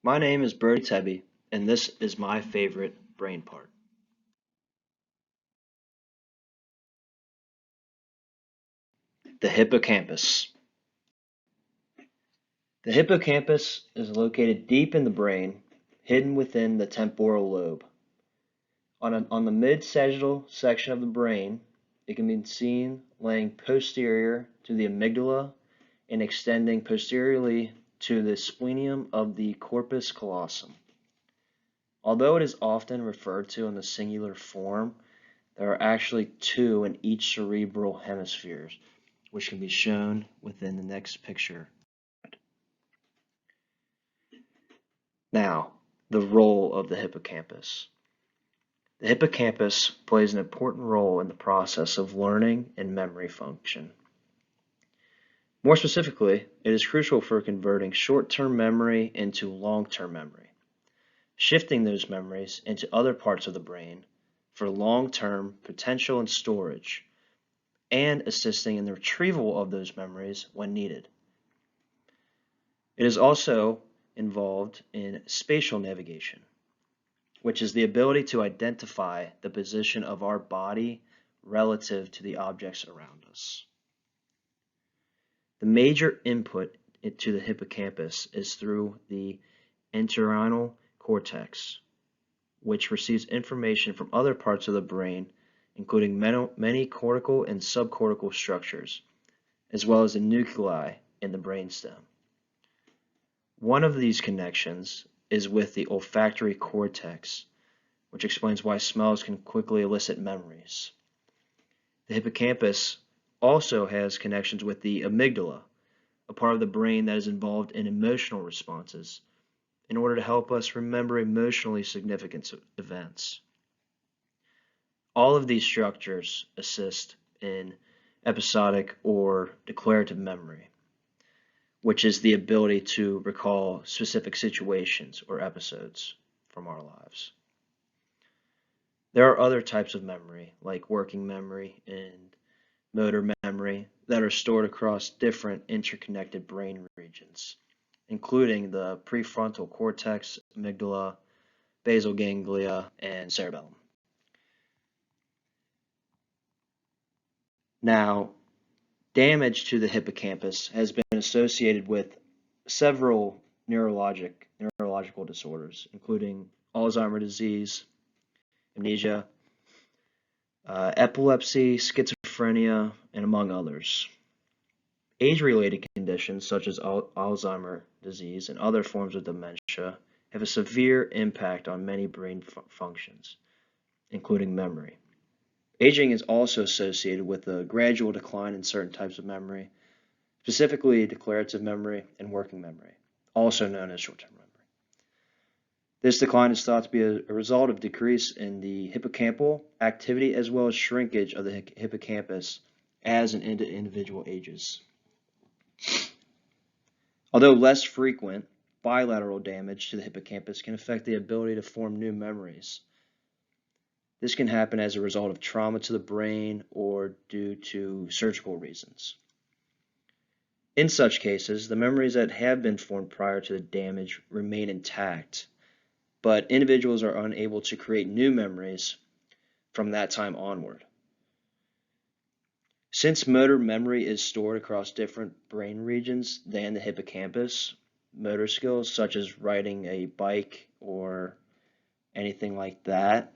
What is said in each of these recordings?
My name is Brody Tebbe, and this is my favorite brain part. The hippocampus. The hippocampus is located deep in the brain, hidden within the temporal lobe. On the mid-sagittal section of the brain, it can be seen laying posterior to the amygdala and extending posteriorly to the splenium of the corpus callosum. Although it is often referred to in the singular form, there are actually two in each cerebral hemisphere, which can be shown within the next picture. Now, the role of the hippocampus. The hippocampus plays an important role in the process of learning and memory function. More specifically, it is crucial for converting short-term memory into long-term memory, shifting those memories into other parts of the brain for long-term potential and storage, and assisting in the retrieval of those memories when needed. It is also involved in spatial navigation, which is the ability to identify the position of our body relative to the objects around us. The major input to the hippocampus is through the entorhinal cortex, which receives information from other parts of the brain, including many cortical and subcortical structures, as well as the nuclei in the brainstem. One of these connections is with the olfactory cortex, which explains why smells can quickly elicit memories. The hippocampus also has connections with the amygdala, a part of the brain that is involved in emotional responses, in order to help us remember emotionally significant events. All of these structures assist in episodic or declarative memory, which is the ability to recall specific situations or episodes from our lives. There are other types of memory, like working memory and motor memory, that are stored across different interconnected brain regions, including the prefrontal cortex, amygdala, basal ganglia, and cerebellum. Now, damage to the hippocampus has been associated with several neurological disorders, including Alzheimer's disease, amnesia, epilepsy, schizophrenia, and among others. Age-related conditions such as Alzheimer's disease and other forms of dementia have a severe impact on many brain functions, including memory. Aging is also associated with a gradual decline in certain types of memory, specifically declarative memory and working memory, also known as short-term memory. This decline is thought to be a result of decrease in the hippocampal activity as well as shrinkage of the hippocampus as an individual ages. Although less frequent, bilateral damage to the hippocampus can affect the ability to form new memories. This can happen as a result of trauma to the brain or due to surgical reasons. In such cases, the memories that have been formed prior to the damage remain intact, but individuals are unable to create new memories from that time onward. Since motor memory is stored across different brain regions than the hippocampus, motor skills such as riding a bike or anything like that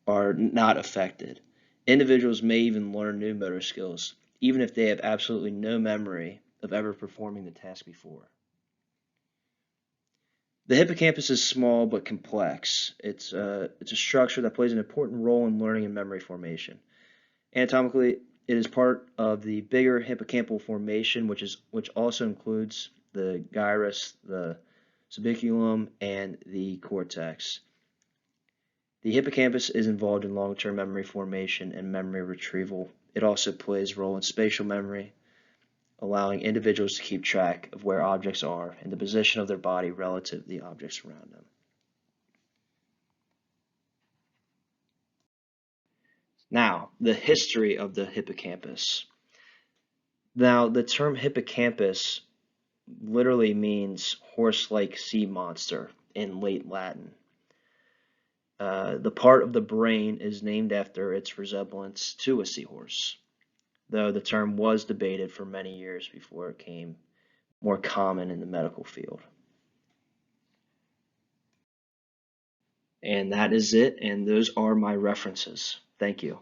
are not affected. Individuals may even learn new motor skills, even if they have absolutely no memory of ever performing the task before. The hippocampus is small but complex. It's a structure that plays an important role in learning and memory formation. Anatomically, it is part of the bigger hippocampal formation, which also includes the gyrus, the subiculum, and the cortex. The hippocampus is involved in long-term memory formation and memory retrieval. It also plays a role in spatial memory, allowing individuals to keep track of where objects are and the position of their body relative to the objects around them. Now, the history of the hippocampus. Now, the term hippocampus literally means horse-like sea monster in late Latin. The part of the brain is named after its resemblance to a seahorse, though the term was debated for many years before it became more common in the medical field. And that is it, and those are my references. Thank you.